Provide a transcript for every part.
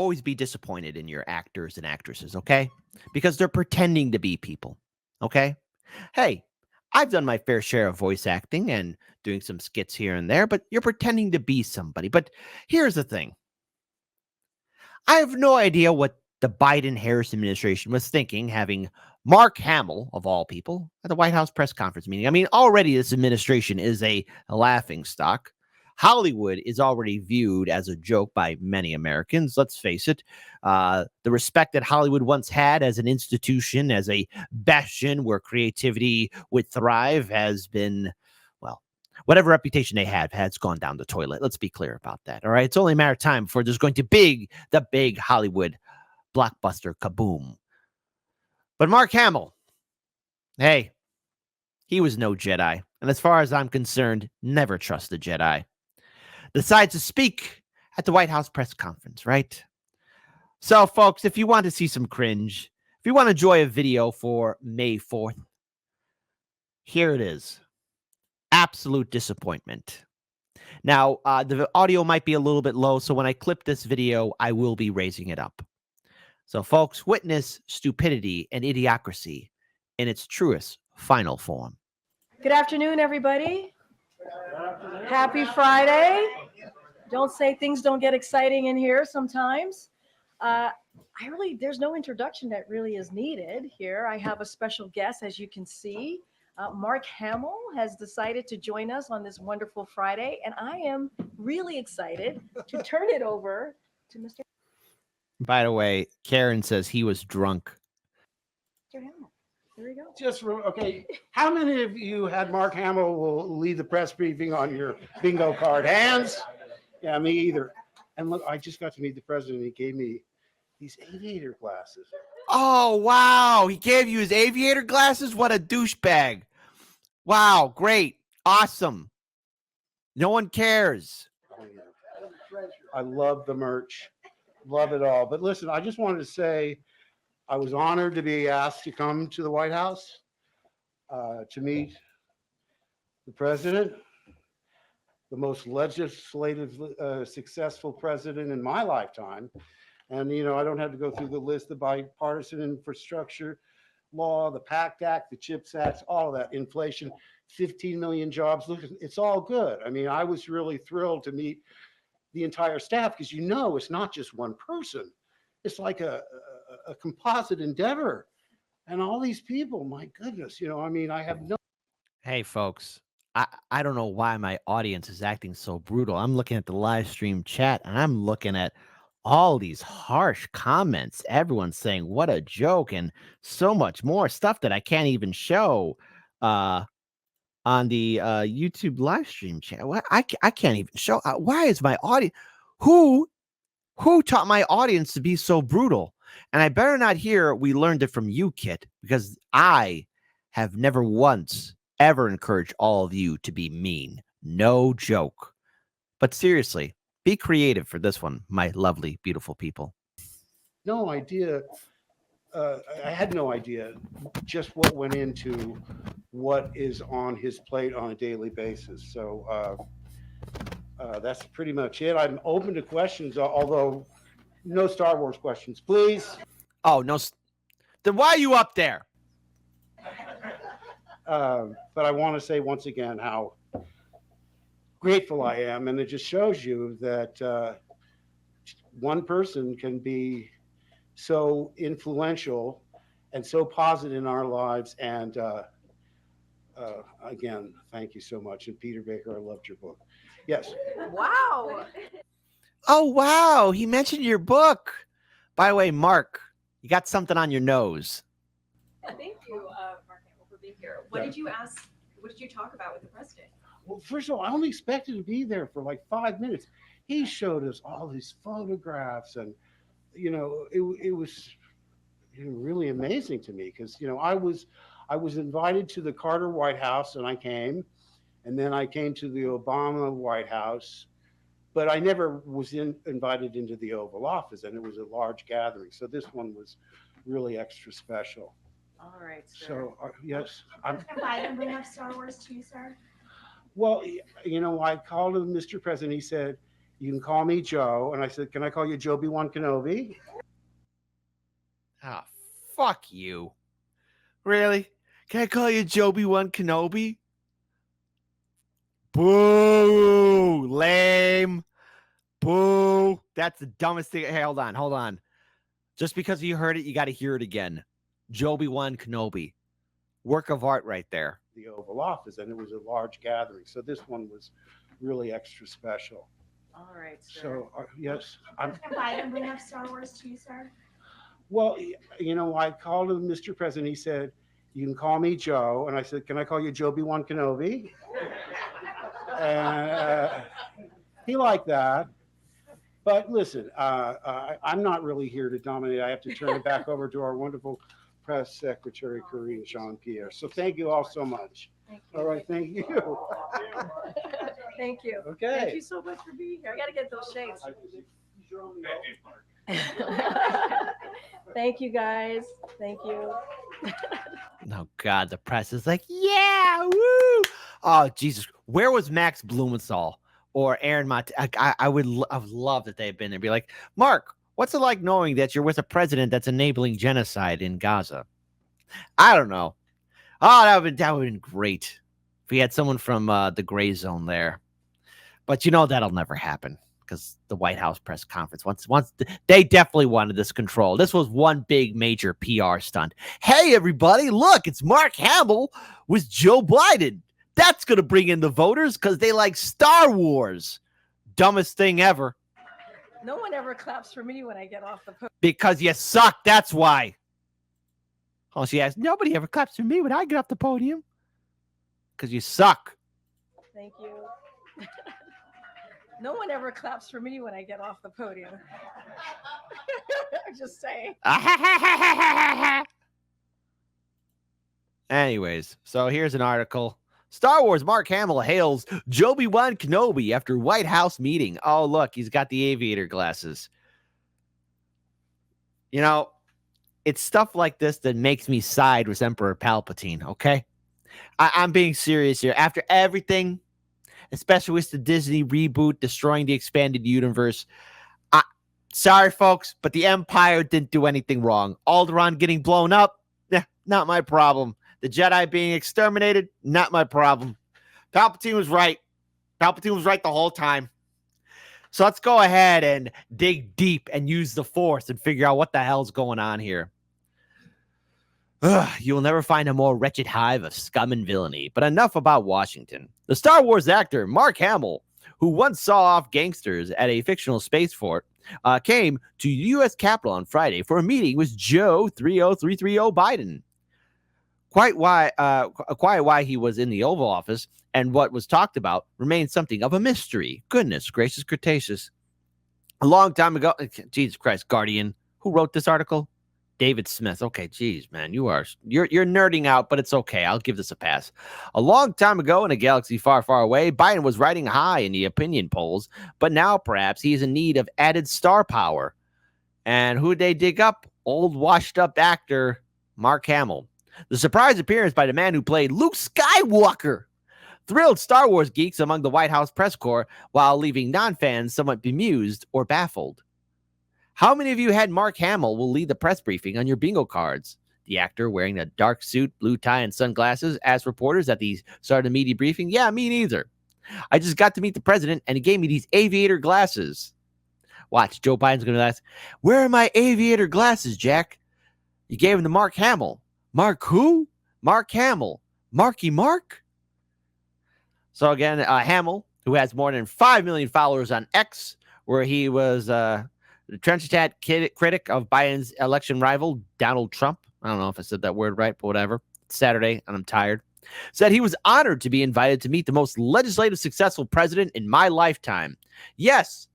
always be disappointed in your actors and actresses, okay? Because they're pretending to be people, okay? Hey, I've done my fair share of voice acting and doing some skits here and there, but you're pretending to be somebody. But here's the thing. I have no idea what the Biden-Harris administration was thinking, having Mark Hamill, of all people, at the White House press conference meeting. I mean, already this administration is a laughing stock. Hollywood is already viewed as a joke by many Americans. Let's face it. The respect that Hollywood once had as an institution, as a bastion where creativity would thrive, has been, well, whatever reputation they have has gone down the toilet. Let's be clear about that. All right. It's only a matter of time before there's going to be the big Hollywood blockbuster kaboom. But Mark Hamill, hey, he was no Jedi. And as far as I'm concerned, never trust the Jedi. Decides to speak at the White House press conference, right? So, folks, if you want to see some cringe, if you want to enjoy a video for May 4th, here it is. Absolute disappointment. Now, the audio might be a little bit low, so when I clip this video, I will be raising it up. So, folks, witness stupidity and idiocracy in its truest final form. Good afternoon, everybody. Happy Friday. Don't say things don't get exciting in here sometimes. There's no introduction that really is needed here. I have a special guest, as you can see. Mark Hamill has decided to join us on this wonderful Friday, and I am really excited to turn it over to Mr. By the way, Karen says he was drunk. Hamill. Here we go. Okay. How many of you had Mark Hamill will lead the press briefing on your bingo card? Hands? Yeah, me either. And look, I just got to meet the president. He gave me these aviator glasses. Oh, wow. He gave you his aviator glasses? What a douchebag. Wow. Great. Awesome. No one cares. Oh, yeah. I love the merch. Love it all. But listen, I just wanted to say I was honored to be asked to come to the White House to meet the president, the most legislatively successful president in my lifetime. And, you know, I don't have to go through the list, the bipartisan infrastructure law, the PACT Act, the CHIPS Act, all of that, inflation, 15 million jobs. Look, it's all good. I mean, I was really thrilled to meet the entire staff because, you know, it's not just one person. It's like a composite endeavor. And all these people, my goodness, you know, I mean, I have no. Hey, folks, I don't know why my audience is acting so brutal. I'm looking at the live stream chat and I'm looking at all these harsh comments. Everyone's saying, what a joke, and so much more stuff that I can't even show on the YouTube live stream chat. I can't even show. Why is my audience? Who taught my audience to be so brutal? And I better not hear we learned it from you, Kit, because I have never once ever encouraged all of you to be mean. No joke. But seriously, be creative for this one, my lovely, beautiful people. No idea. I had no idea just what went into what is on his plate on a daily basis. So that's pretty much it. I'm open to questions, although no Star Wars questions, please. Oh, no. Then why are you up there? But I want to say once again how grateful I am. And it just shows you that one person can be so influential and so positive in our lives. And again, thank you so much. And Peter Baker, I loved your book. Yes. Wow. Oh, wow. He mentioned your book. By the way, Mark, you got something on your nose. Thank you, Mark Hamill, for being here. What did you ask? What did you talk about with the president? Well, first of all, I only expected to be there for like 5 minutes. He showed us all these photographs, and you know, it was really amazing to me because you know I was invited to the Carter White House, and I came, and then I came to the Obama White House, but I never was invited into the Oval Office, and it was a large gathering. So this one was really extra special. All right, sir. So yes, Biden bring up Star Wars to you, sir? well, you know, I called him Mr. President. He said, You can call me Joe. And I said, can I call you Joe B1 Kenobi? Ah, fuck you. Really? Can I call you Joby One Kenobi? Boo! Lame. Boo! That's the dumbest thing. Hey, hold on. Just because you heard it, you got to hear it again. Joby One Kenobi. Work of art right there. The Oval Office, and it was a large gathering. So this one was really extra special. All right, sir. So, yes, And Biden bring up Star Wars too, sir? well, I called him Mr. President. He said, you can call me Joe. And I said, can I call you Joe B1 Kenobi? And he liked that. But listen, I'm not really here to dominate. I have to turn it back over to our wonderful press secretary, Corinne Jean-Pierre. So thank you all so much. Thank you. All right, thank you. Thank you. Okay. Thank you so much for being here. I got to get those shades. Thank you, guys. Thank you. Oh, God. The press is like, yeah, woo. Oh, Jesus. Where was Max Blumenthal or Aaron Mont? I would love that they've been there. Be like, Mark, what's it like knowing that you're with a president that's enabling genocide in Gaza? I don't know. Oh, that would have been great if we had someone from the gray zone there. But that'll never happen because the White House press conference once they definitely wanted this control. This was one big major PR stunt. Hey, everybody, look, it's Mark Hamill with Joe Biden. That's going to bring in the voters because they like Star Wars. Dumbest thing ever. No one ever claps for me when I get off the podium. Because you suck. That's why. Oh, she asked, nobody ever claps for me when I get off the podium. Because you suck. Thank you. No one ever claps for me when I get off the podium. I'm just saying. Anyways, so here's an article. Star Wars Mark Hamill hails Joby-Wan Kenobi after White House meeting. Oh, look, he's got the aviator glasses. It's stuff like this that makes me side with Emperor Palpatine, okay? I'm being serious here. After everything, especially with the Disney reboot destroying the expanded universe, sorry, folks, but the Empire didn't do anything wrong. Alderaan getting blown up, not my problem. The Jedi being exterminated, not my problem. Palpatine was right. Palpatine was right the whole time. So let's go ahead and dig deep and use the Force and figure out what the hell's going on here. You will never find a more wretched hive of scum and villainy. But enough about Washington. The Star Wars actor Mark Hamill, who once saw off gangsters at a fictional space fort, came to the U.S. Capitol on Friday for a meeting with Joe 30330 Biden. Quite why he was in the Oval Office and what was talked about remains something of a mystery. Goodness gracious, Cretaceous. A long time ago, Jesus Christ, Guardian, who wrote this article? David Smith. Okay, geez, man, you're nerding out, but it's okay. I'll give this a pass. A long time ago in a galaxy far, far away, Biden was riding high in the opinion polls, but now perhaps he is in need of added star power. And who'd they dig up? Old washed-up actor Mark Hamill. The surprise appearance by the man who played Luke Skywalker thrilled Star Wars geeks among the White House press corps while leaving non-fans somewhat bemused or baffled. How many of you had Mark Hamill will lead the press briefing on your bingo cards? The actor, wearing a dark suit, blue tie, and sunglasses, asked reporters at the start of the media briefing, yeah, me neither. I just got to meet the president, and he gave me these aviator glasses. Watch, Joe Biden's going to ask, where are my aviator glasses, Jack? You gave them to Mark Hamill. Mark who? Mark Hamill. Marky Mark? So again, Hamill, who has more than 5 million followers on X, where he was the trench hat critic of Biden's election rival, Donald Trump. I don't know if I said that word right, but whatever. It's Saturday, and I'm tired. Said he was honored to be invited to meet the most legislative successful president in my lifetime. Yes,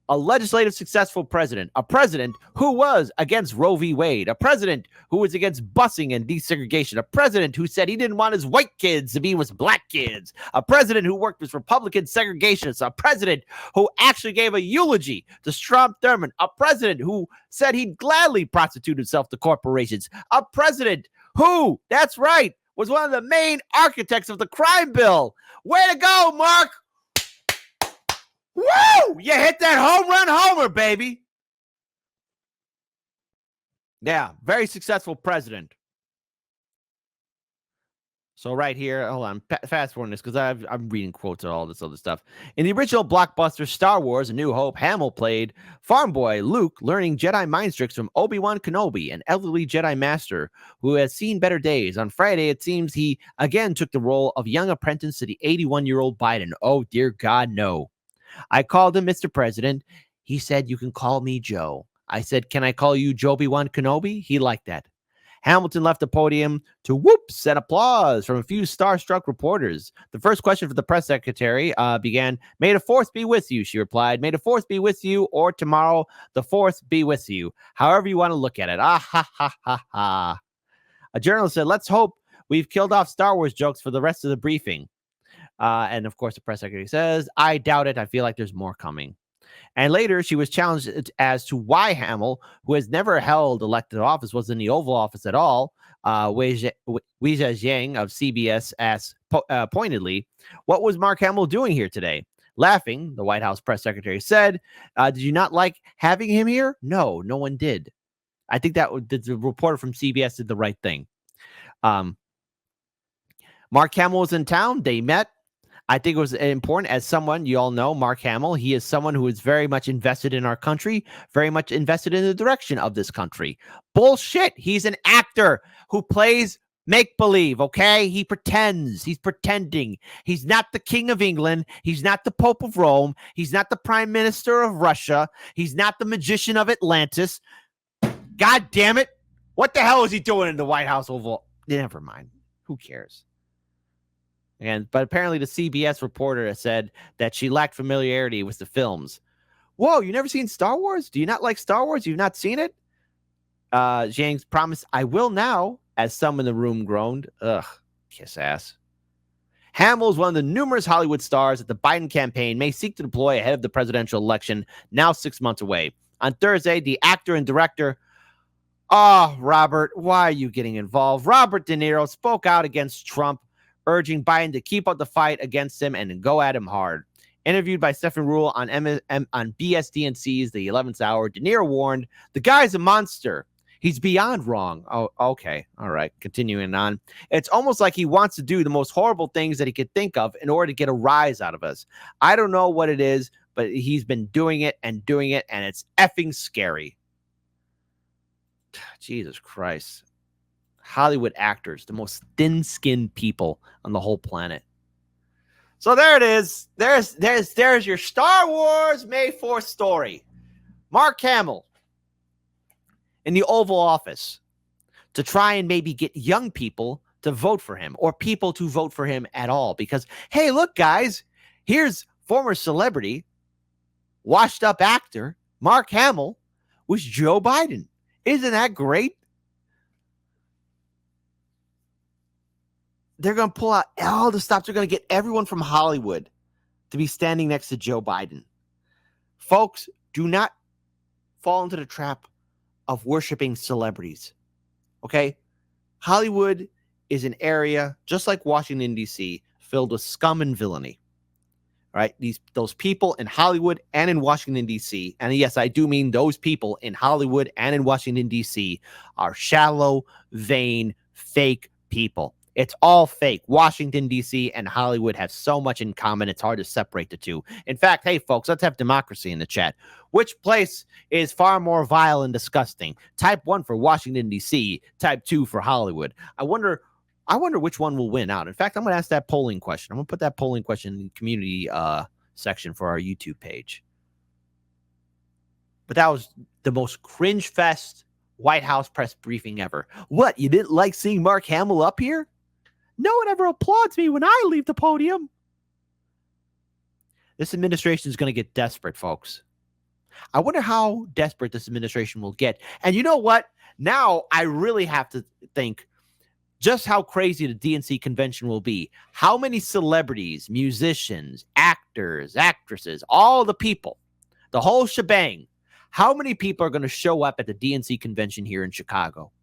a legislative successful president, a president who was against Roe v. Wade, a president who was against busing and desegregation, a president who said he didn't want his white kids to be with black kids, a president who worked with Republican segregationists, a president who actually gave a eulogy to Strom Thurmond, a president who said he'd gladly prostitute himself to corporations, a president who, that's right, was one of the main architects of the crime bill. Way to go, Mark! Woo! You hit that home run homer, baby. Yeah, very successful president. So right here, hold on, fast forward this because I'm reading quotes and all this other stuff. In the original blockbuster Star Wars: A New Hope, Hamill played farm boy Luke, learning Jedi mind tricks from Obi-Wan Kenobi, an elderly Jedi master who has seen better days. On Friday, it seems he again took the role of young apprentice to the 81-year-old Biden. Oh dear God, no! I called him Mr. President. He said, "You can call me Joe." I said, "Can I call you Joby-Wan Kenobi?" He liked that. Hamilton left the podium to whoops and applause from a few starstruck reporters. The first question for the press secretary began, "May the fourth be with you," she replied. "May the fourth be with you, or tomorrow the fourth be with you. However you want to look at it." Ah, ha, ha, ha, ha. A journalist said, "Let's hope we've killed off Star Wars jokes for the rest of the briefing." And of course, the press secretary says, "I doubt it. I feel like there's more coming." And later, she was challenged as to why Hamill, who has never held elected office, was in the Oval Office at all. Wei Zhejiang of CBS asked pointedly, "What was Mark Hamill doing here today?" Laughing, the White House press secretary said, "Did you not like having him here?" No, no one did. I think that the reporter from CBS did the right thing. Mark Hamill was in town. They met. I think it was important as someone, you all know, Mark Hamill, he is someone who is very much invested in our country, very much invested in the direction of this country. Bullshit. He's an actor who plays make-believe, okay? He pretends. He's pretending. He's not the King of England. He's not the Pope of Rome. He's not the Prime Minister of Russia. He's not the magician of Atlantis. God damn it. What the hell is he doing in the White House Oval? Never mind. Who cares? But apparently the CBS reporter said that she lacked familiarity with the films. Whoa, you never seen Star Wars? Do you not like Star Wars? You've not seen it? Zhang's promised, "I will now," as some in the room groaned. Ugh, kiss ass. Hamill is one of the numerous Hollywood stars that the Biden campaign may seek to deploy ahead of the presidential election, now 6 months away. On Thursday, the actor and director, Robert, why are you getting involved? Robert De Niro spoke out against Trump, urging Biden to keep up the fight against him and go at him hard. Interviewed by Stephen Rule on BSDNC's The 11th Hour, De Niro warned, "The guy's a monster. He's beyond wrong." Oh, okay. All right. Continuing on. "It's almost like he wants to do the most horrible things that he could think of in order to get a rise out of us. I don't know what it is, but he's been doing it, and it's effing scary." Jesus Christ. Hollywood actors, the most thin-skinned people on the whole planet. So there it is. There's your Star Wars May 4th story. Mark Hamill in the Oval Office to try and maybe get young people to vote for him, or people to vote for him at all. Because, hey, look, guys, here's former celebrity, washed-up actor Mark Hamill with Joe Biden. Isn't that great? They're going to pull out all the stops. They're going to get everyone from Hollywood to be standing next to Joe Biden. Folks, do not fall into the trap of worshiping celebrities. Okay? Hollywood is an area, just like Washington, D.C., filled with scum and villainy. All right? Those people in Hollywood and in Washington, D.C., and yes, I do mean those people in Hollywood and in Washington, D.C., are shallow, vain, fake people. It's all fake. Washington, D.C. and Hollywood have so much in common, it's hard to separate the two. In fact, hey, folks, let's have democracy in the chat. Which place is far more vile and disgusting? Type 1 for Washington, D.C., type 2 for Hollywood. I wonder which one will win out. In fact, I'm going to ask that polling question. I'm going to put that polling question in the community section for our YouTube page. But that was the most cringe fest White House press briefing ever. What, you didn't like seeing Mark Hamill up here? No one ever applauds me when I leave the podium. This administration is going to get desperate, folks. I wonder how desperate this administration will get. And you know what? Now I really have to think just how crazy the DNC convention will be. How many celebrities, musicians, actors, actresses, all the people, the whole shebang, how many people are going to show up at the DNC convention here in Chicago?